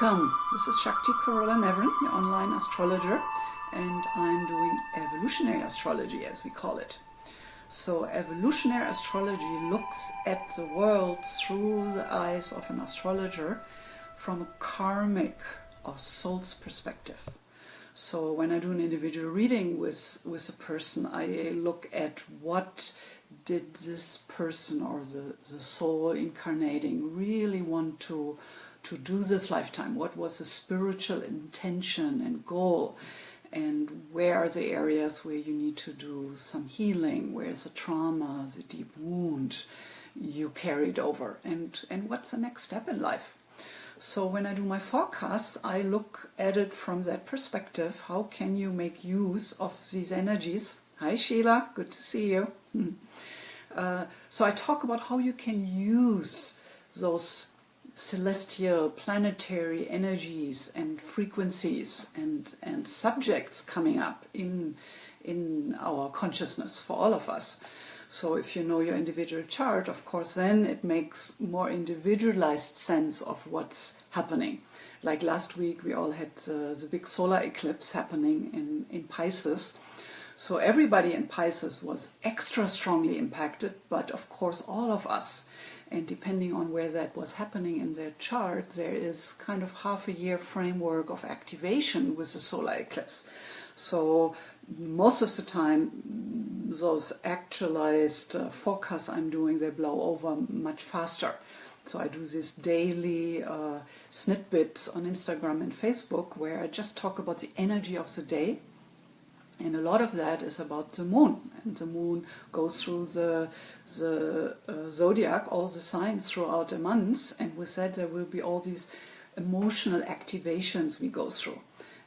Welcome! This is Shakti Carola Navran, your online astrologer, and I'm doing evolutionary astrology, as we call it. So evolutionary astrology looks at the world through the eyes of an astrologer from a karmic or soul's perspective. So when I do an individual reading with a person, I look at what did this person or the soul incarnating really want to do this lifetime. What was the spiritual intention and goal? And where are the areas where you need to do some healing? Where's the trauma, the deep wound you carried over? And what's the next step in life? So when I do my forecasts, I look at it from that perspective. How can you make use of these energies? Hi Sheila, good to see you. So I talk about how you can use those celestial, planetary energies and frequencies and subjects coming up in our consciousness for all of us. So if you know your individual chart, of course, then it makes more individualized sense of what's happening. Like last week, we all had the big solar eclipse happening in Pisces. So everybody in Pisces was extra strongly impacted, but of course all of us. And depending on where that was happening in their chart, there is kind of half a year framework of activation with the solar eclipse. So most of the time, those actualized forecasts I'm doing, they blow over much faster. So I do these daily snippets on Instagram and Facebook where I just talk about the energy of the day. And a lot of that is about the moon, and the moon goes through the zodiac, all the signs throughout the months, and with that there will be all these emotional activations we go through.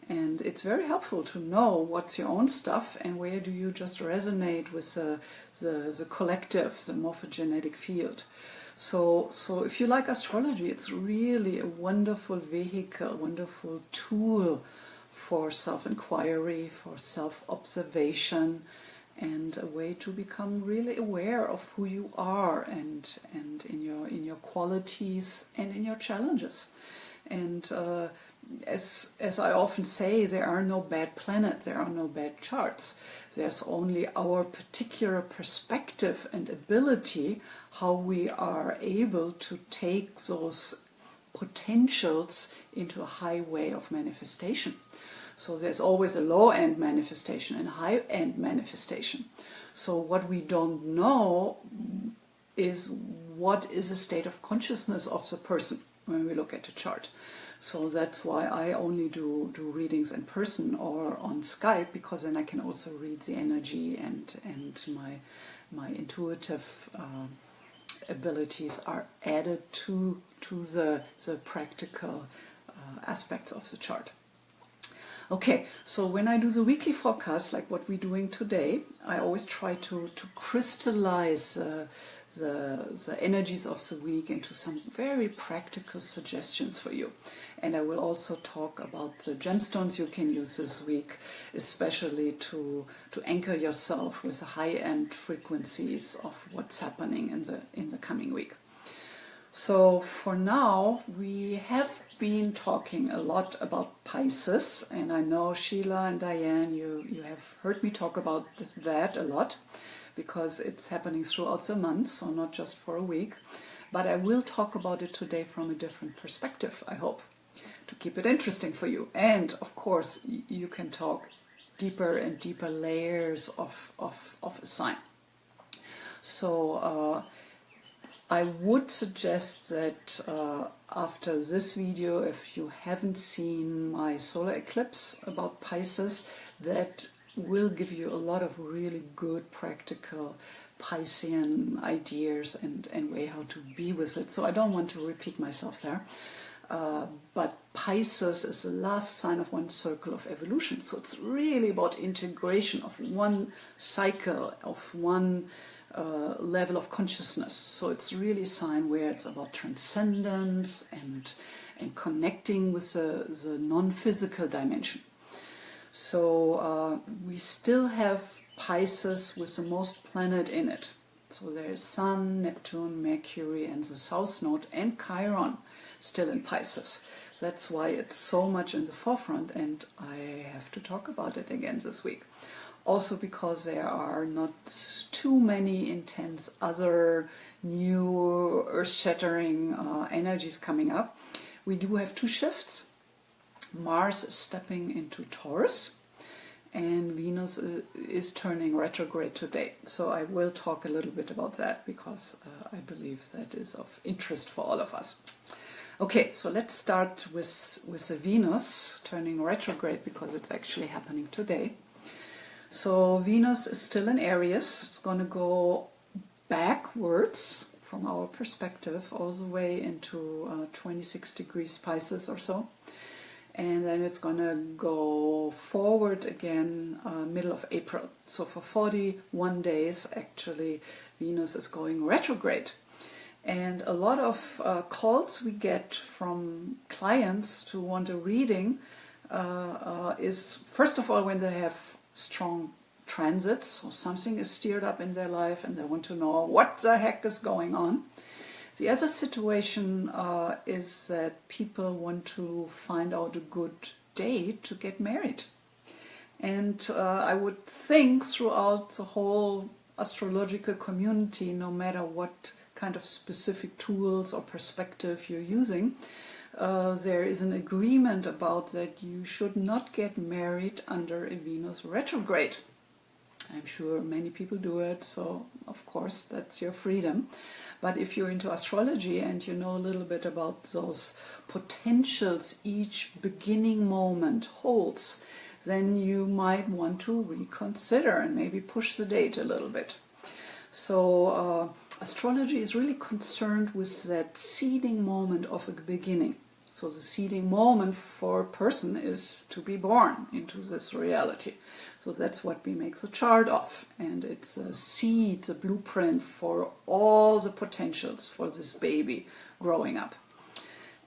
And it's very helpful to know what's your own stuff and where do you just resonate with the collective, the morphogenetic field. So if you like astrology, it's really a wonderful vehicle, wonderful tool for self-inquiry, for self-observation, and a way to become really aware of who you are and in your qualities and in your challenges. And as I often say, there are no bad planets, there are no bad charts. There's only our particular perspective and ability, how we are able to take those potentials into a high way of manifestation. So there's always a low-end manifestation and high-end manifestation. So what we don't know is what is the state of consciousness of the person when we look at the chart. So that's why I only do readings in person or on Skype, because then I can also read the energy and my intuitive abilities are added to the practical aspects of the chart. Okay, so when I do the weekly forecast, like what we're doing today, I always try to crystallize the energies of the week into some very practical suggestions for you. And I will also talk about the gemstones you can use this week, especially to anchor yourself with the high-end frequencies of what's happening in the coming week. So for now, we have been talking a lot about Pisces, and I know Sheila and Diane, you have heard me talk about that a lot, because it's happening throughout the month, so not just for a week. But I will talk about it today from a different perspective, I hope, to keep it interesting for you. And of course, you can talk deeper and deeper layers of a sign. So I would suggest that after this video, if you haven't seen my solar eclipse about Pisces, that will give you a lot of really good practical Piscean ideas and way how to be with it. So I don't want to repeat myself there. But Pisces is the last sign of one circle of evolution. So it's really about integration of one cycle, of one level of consciousness. So it's really a sign where it's about transcendence and connecting with the non-physical dimension. So we still have Pisces with the most planet in it. So there is Sun, Neptune, Mercury and the South Node and Chiron still in Pisces. That's why it's so much in the forefront, and I have to talk about it again this week. Also because there are not too many intense other new earth-shattering energies coming up. We do have 2 shifts. Mars is stepping into Taurus, and Venus is turning retrograde today. So I will talk a little bit about that, because I believe that is of interest for all of us. Okay, so let's start with the Venus turning retrograde, because it's actually happening today. So Venus is still in Aries. It's going to go backwards from our perspective all the way into 26 degrees Pisces or so. And then it's going to go forward again middle of April. So for 41 days, actually, Venus is going retrograde. And a lot of calls we get from clients to want a reading is, first of all, when they have strong transits, so something is stirred up in their life and they want to know what the heck is going on. The other situation is that people want to find out a good date to get married. And I would think throughout the whole astrological community, no matter what kind of specific tools or perspective you're using, there is an agreement about that you should not get married under a Venus retrograde. I'm sure many people do it, so of course that's your freedom. But if you're into astrology and you know a little bit about those potentials each beginning moment holds, then you might want to reconsider and maybe push the date a little bit. So astrology is really concerned with that seeding moment of a beginning. So the seeding moment for a person is to be born into this reality. So that's what we make the chart of. And it's a seed, a blueprint for all the potentials for this baby growing up.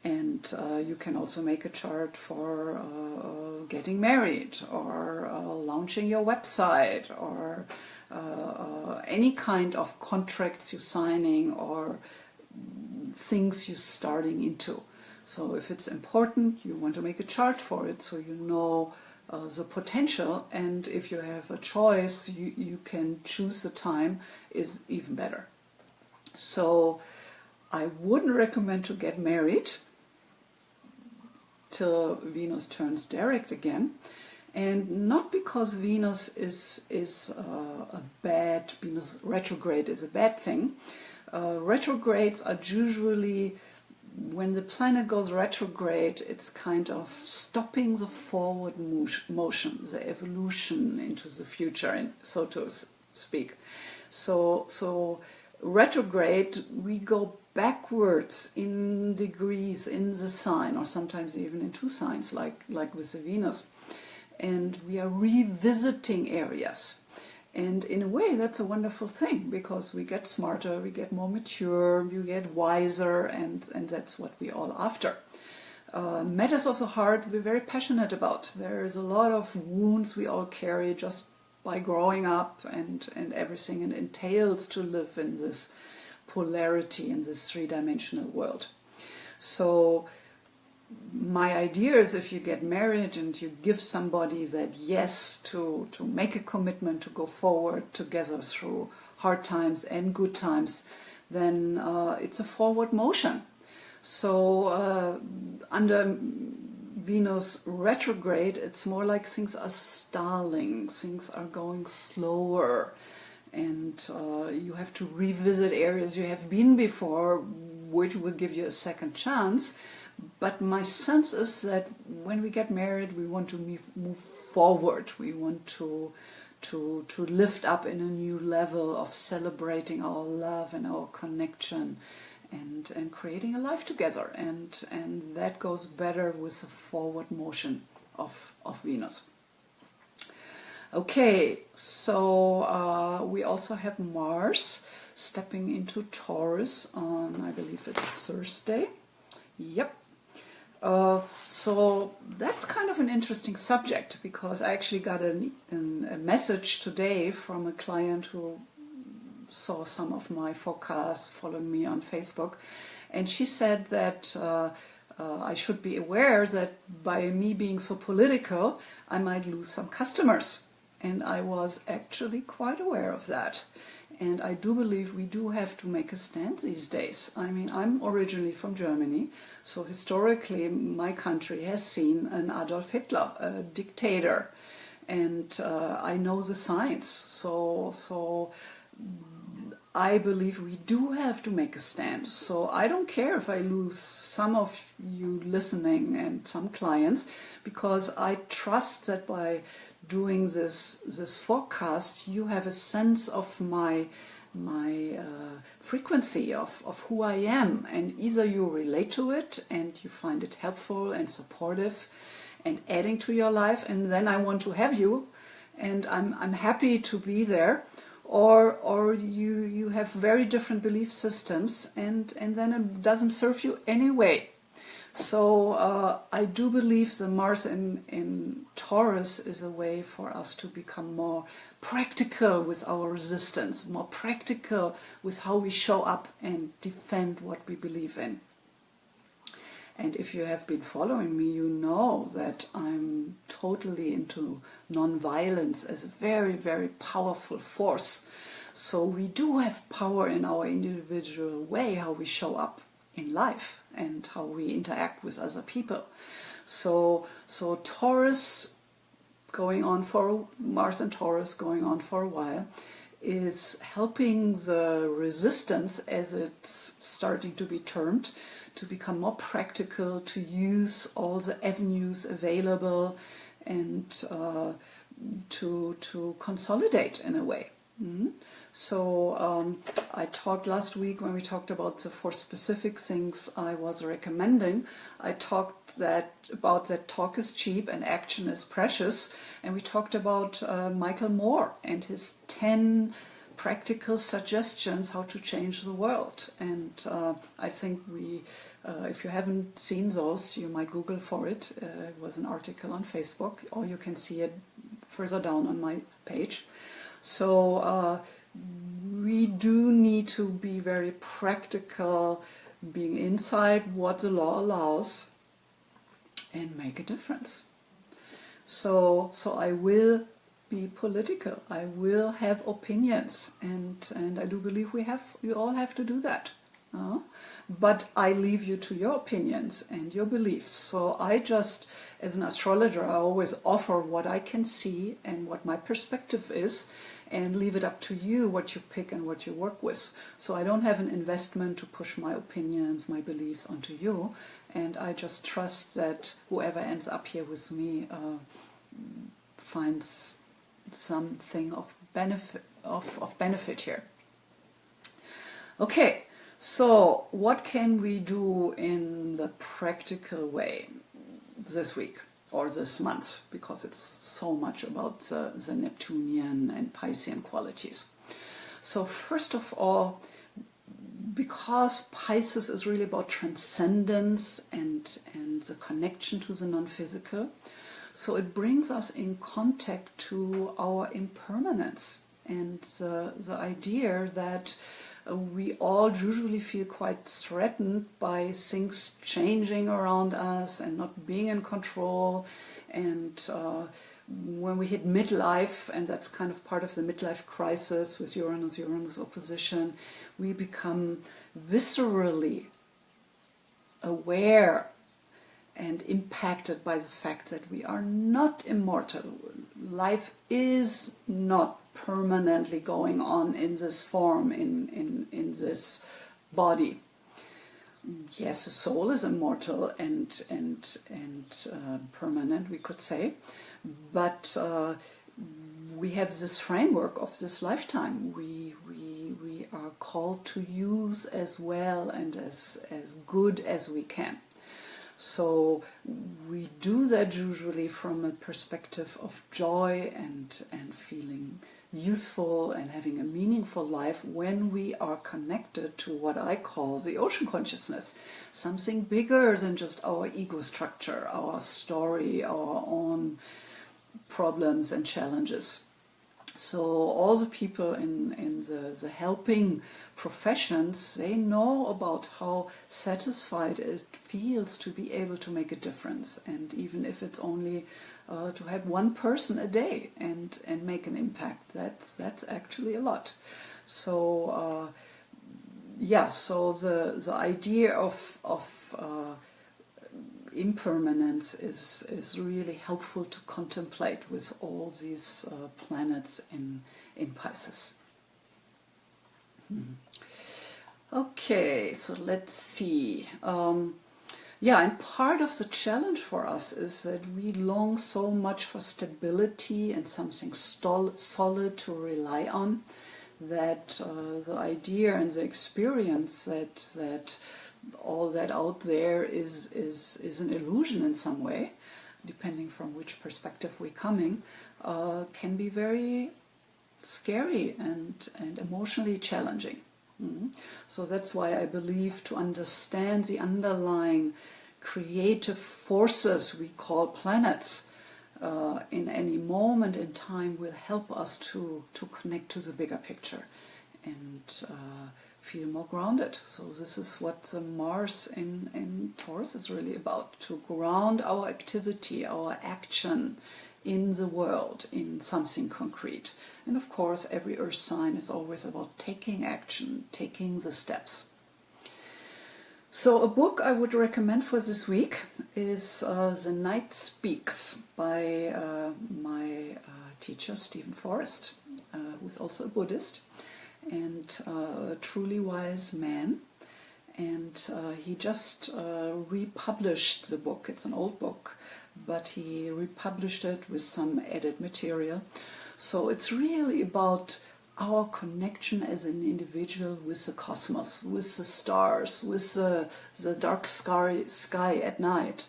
And you can also make a chart for getting married, or launching your website, or any kind of contracts you're signing, or things you're starting into. So if it's important, you want to make a chart for it so you know the potential, and if you have a choice, you can choose the time, is even better. So I wouldn't recommend to get married till Venus turns direct again, and not because Venus is a bad, Venus retrograde is a bad thing. Retrogrades are usually, when the planet goes retrograde, it's kind of stopping the forward motion, the evolution into the future, so to speak. So retrograde, we go backwards in degrees in the sign, or sometimes even in 2 signs, like with the Venus. And we are revisiting areas. And in a way, that's a wonderful thing, because we get smarter, we get more mature, we get wiser, and that's what we're all after. Matters of the heart, we're very passionate about. There's a lot of wounds we all carry just by growing up and everything it entails to live in this polarity, in this 3-dimensional world. So my idea is, if you get married and you give somebody that yes to make a commitment to go forward together through hard times and good times, then it's a forward motion. So under Venus retrograde, it's more like things are stalling, things are going slower, and you have to revisit areas you have been before, which will give you a second chance. But my sense is that when we get married, we want to move forward. We want to lift up in a new level of celebrating our love and our connection, and creating a life together. And that goes better with the forward motion of Venus. Okay, so we also have Mars stepping into Taurus on, I believe it's Thursday. Yep. So that's kind of an interesting subject, because I actually got a message today from a client who saw some of my forecasts, following me on Facebook, and she said that I should be aware that by me being so political, I might lose some customers. And I was actually quite aware of that. And I do believe we do have to make a stand these days. I mean, I'm originally from Germany, so historically my country has seen an Adolf Hitler, a dictator, and I know the signs. So I believe we do have to make a stand. So I don't care if I lose some of you listening and some clients, because I trust that by doing this forecast, you have a sense of my frequency of who I am, and either you relate to it and you find it helpful and supportive and adding to your life, and then I want to have you, and I'm happy to be there, or you have very different belief systems, and then it doesn't serve you anyway. So I do believe the Mars in Taurus is a way for us to become more practical with our resistance, more practical with how we show up and defend what we believe in. And if you have been following me, you know that I'm totally into non-violence as a very, very powerful force. So we do have power in our individual way, how we show up in life and how we interact with other people. So Taurus going on for Mars and Taurus going on for a while is helping the resistance, as it's starting to be termed, to become more practical, to use all the avenues available, and to consolidate in a way. So I talked last week, when we talked about the 4 specific things I was recommending, I talked about that talk is cheap and action is precious, and we talked about Michael Moore and his 10 practical suggestions how to change the world. And I think if you haven't seen those, you might Google for it. It was an article on Facebook, or you can see it further down on my page. So we do need to be very practical, being inside what the law allows, and make a difference. So I will be political. I will have opinions, and I do believe we all have to do that. But I leave you to your opinions and your beliefs. So I just, as an astrologer, I always offer what I can see and what my perspective is, and leave it up to you what you pick and what you work with. So I don't have an investment to push my opinions, my beliefs onto you, and I just trust that whoever ends up here with me finds something of benefit here. Okay. So, what can we do in the practical way this week or this month? Because it's so much about the Neptunian and Piscean qualities. So, first of all, because Pisces is really about transcendence and the connection to the non-physical, so it brings us in contact to our impermanence and the idea that we all usually feel quite threatened by things changing around us and not being in control. And when we hit midlife, and that's kind of part of the midlife crisis with Uranus opposition, we become viscerally aware and impacted by the fact that we are not immortal. Life is not permanently going on in this form, in this body. Yes, the soul is immortal and permanent, we could say, but we have this framework of this lifetime. We are called to use as well and as good as we can. So we do that usually from a perspective of joy and feeling useful and having a meaningful life when we are connected to what I call the ocean consciousness, something bigger than just our ego structure, our story, our own problems and challenges. So all the people in the helping professions, they know about how satisfied it feels to be able to make a difference. And even if it's only to help one person a day and make an impact, that's actually a lot. So yeah, so the idea of impermanence is really helpful to contemplate with all these planets in Pisces. Okay, so let's see. Yeah, and part of the challenge for us is that we long so much for stability and something solid to rely on, that the idea and the experience that all that out there is an illusion in some way, depending from which perspective we're coming, can be very scary and emotionally challenging. So that's why I believe to understand the underlying creative forces we call planets in any moment in time will help us to connect to the bigger picture and feel more grounded. So this is what the Mars in Taurus is really about, to ground our activity, our action in the world, in something concrete. And of course, every Earth sign is always about taking action, taking the steps. So a book I would recommend for this week is The Night Speaks by my teacher, Stephen Forrest, who is also a Buddhist and a truly wise man. And he just republished the book. It's an old book, but he republished it with some added material. So it's really about our connection as an individual with the cosmos, with the stars, with the dark sky at night,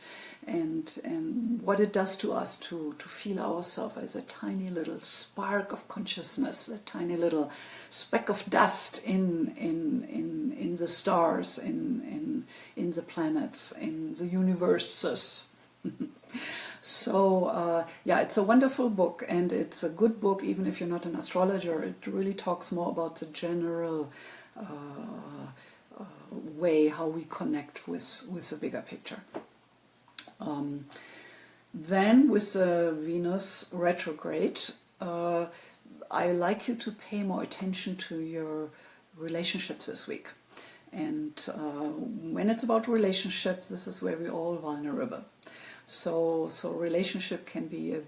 and what it does to us to feel ourselves as a tiny little spark of consciousness, a tiny little speck of dust in the stars, in the planets, in the universes. So yeah, it's a wonderful book, and it's a good book even if you're not an astrologer. It really talks more about the general way how we connect with the bigger picture. Then with the Venus retrograde, I like you to pay more attention to your relationships this week. And when it's about relationships, this is where we're all vulnerable. So relationship can be a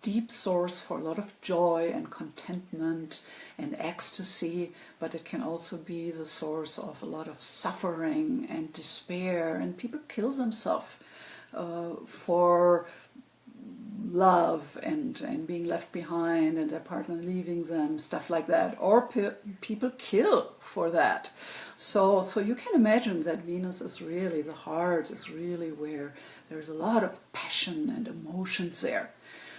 deep source for a lot of joy and contentment and ecstasy, but it can also be the source of a lot of suffering and despair, and people kill themselves for love and being left behind and their partner leaving them, stuff like that, or people kill for that. So you can imagine that Venus is really, the heart is really where there's a lot of passion and emotions there.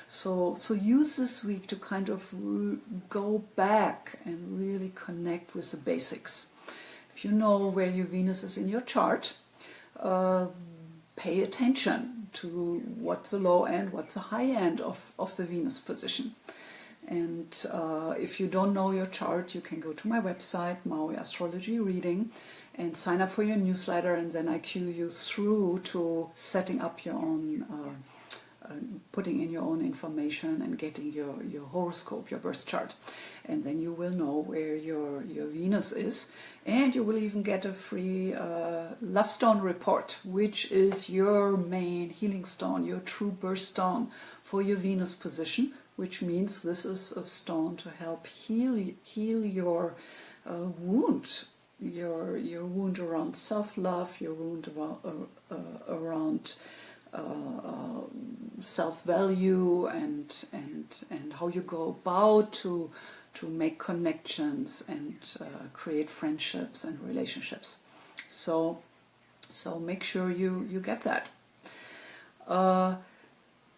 So use this week to kind of go back and really connect with the basics. If you know where your Venus is in your chart, pay attention to what's the low end, what's the high end of the Venus position. And if you don't know your chart, you can go to my website, Maui Astrology Reading, and sign up for your newsletter, and then I cue you through to setting up your own, putting in your own information and getting your horoscope, your birth chart. And then you will know where your Venus is, and you will even get a free love stone report, which is your main healing stone, your true birth stone for your Venus position, which means this is a stone to help heal your wound, your wound around self-love, your wound around self-value, and how you go about to make connections and create friendships and relationships. So make sure you get that.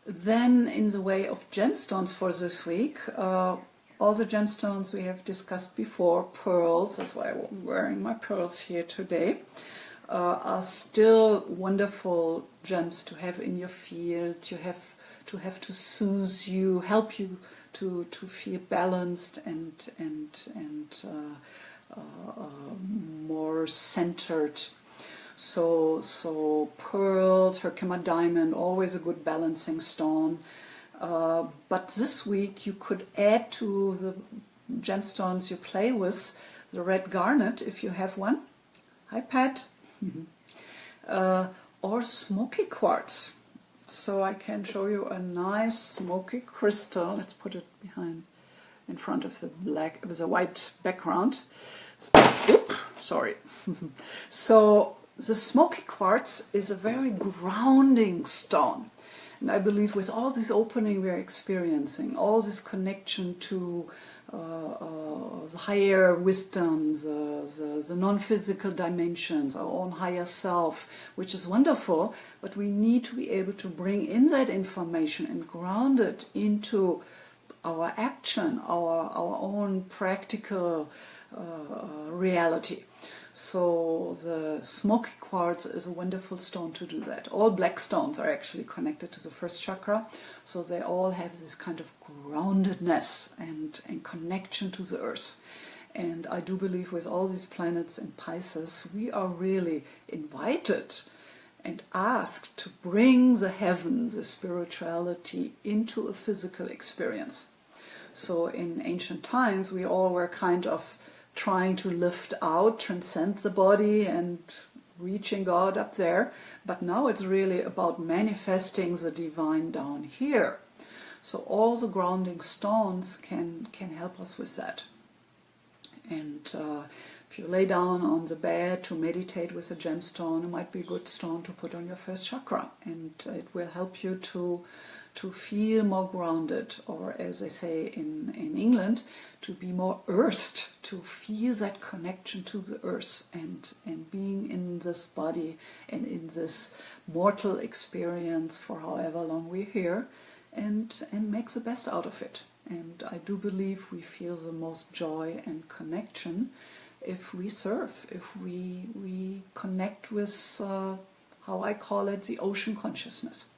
Then in the way of gemstones for this week, all the gemstones we have discussed before, pearls, that's why I'm wearing my pearls here today, are still wonderful gems to have in your field. You have to soothe you, help you to feel balanced and more centered. So pearl, Herkimer diamond, always a good balancing stone. But this week you could add to the gemstones you play with the red garnet, if you have one. Hi, Pat. Or smoky quartz. So I can show you a nice smoky crystal. Let's put it in front of the black, with a white background. Oops, sorry. So the smoky quartz is a very grounding stone. And I believe with all this opening we are experiencing, all this connection to the higher wisdom, the non-physical dimensions, our own higher self, which is wonderful, but we need to be able to bring in that information and ground it into our action, our own practical reality. So the smoky quartz is a wonderful stone to do that. All black stones are actually connected to the first chakra, so they all have this kind of groundedness and connection to the earth. And I do believe with all these planets in Pisces, we are really invited and asked to bring the heaven, the spirituality, into a physical experience. So in ancient times, we all were kind of trying to lift out, transcend the body and reaching God up there. But now it's really about manifesting the divine down here. So all the grounding stones can help us with that. And if you lay down on the bed to meditate with a gemstone, it might be a good stone to put on your first chakra. And it will help you to feel more grounded, or as they say in England, to be more earthed, to feel that connection to the earth and being in this body and in this mortal experience for however long we're here, and make the best out of it. And I do believe we feel the most joy and connection if we serve, if we connect with, how I call it, the ocean consciousness.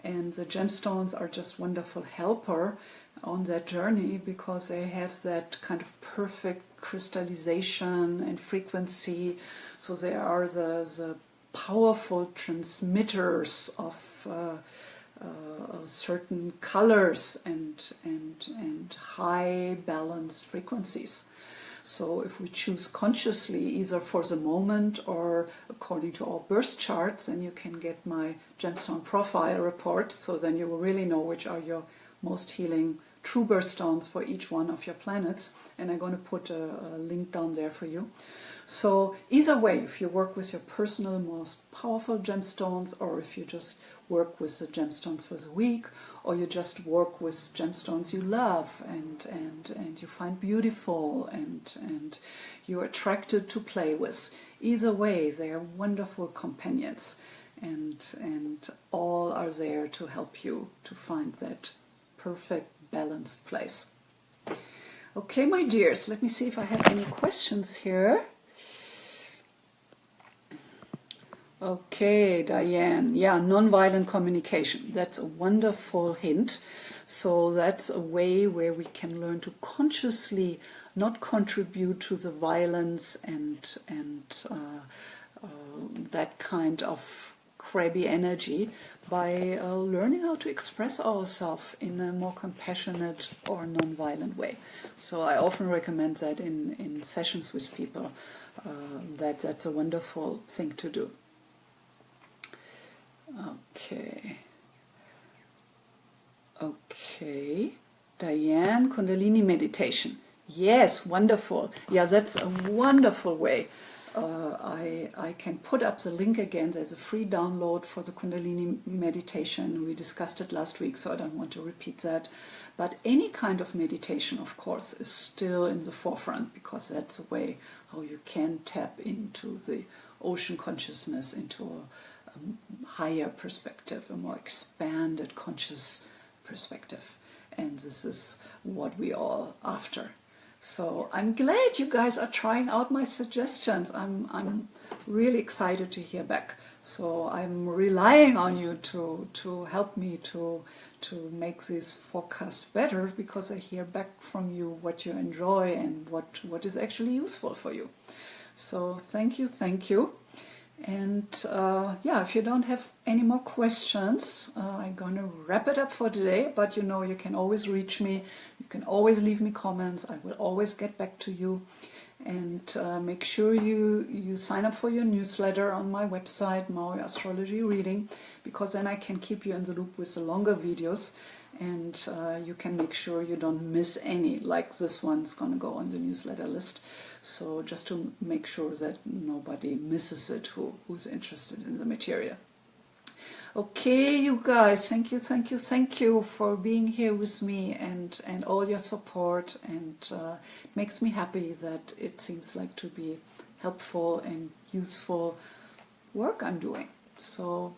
And the gemstones are just wonderful helper on that journey, because they have that kind of perfect crystallization and frequency. So they are the powerful transmitters of certain colors and high balanced frequencies. So if we choose consciously, either for the moment or according to our birth charts, then you can get my gemstone profile report. So then you will really know which are your most healing true birthstones for each one of your planets. And I'm going to put a link down there for you. So either way, if you work with your personal most powerful gemstones, or if you just work with the gemstones for the week, or you just work with gemstones you love and you find beautiful and you're attracted to play with, either way, they are wonderful companions, and all are there to help you to find that perfect balanced place. Okay, my dears, let me see if I have any questions here. Okay, Diane. Yeah, nonviolent communication. That's a wonderful hint. So that's a way where we can learn to consciously not contribute to the violence and that kind of crabby energy by learning how to express ourselves in a more compassionate or non-violent way. So I often recommend that in sessions with people, that's a wonderful thing to do. Okay, Diane, Kundalini meditation. Yes, wonderful. Yeah, that's a wonderful way. I can put up the link again. There's a free download for the Kundalini meditation. We discussed it last week, so I don't want to repeat that. But any kind of meditation, of course, is still in the forefront, because that's a way how you can tap into the ocean consciousness, into a higher perspective, a more expanded conscious perspective. And this is what we all after. So I'm glad you guys are trying out my suggestions. I'm really excited to hear back. So I'm relying on you to help me to to make this forecast better, because I hear back from you what you enjoy and what is actually useful for you. So thank you, thank you. And yeah, if you don't have any more questions, I'm gonna wrap it up for today. But you know, you can always reach me, you can always leave me comments, I will always get back to you. And make sure you sign up for your newsletter on my website, Maui Astrology Reading, because then I can keep you in the loop with the longer videos, and you can make sure you don't miss any, like this one's gonna go on the newsletter list. So just to make sure that nobody misses it who's interested in the material. Okay, you guys, thank you, thank you, thank you for being here with me and all your support. And it makes me happy that it seems like to be helpful and useful work I'm doing. So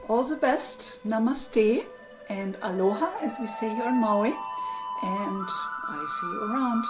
all the best, namaste and aloha, as we say here in Maui. And I see you around.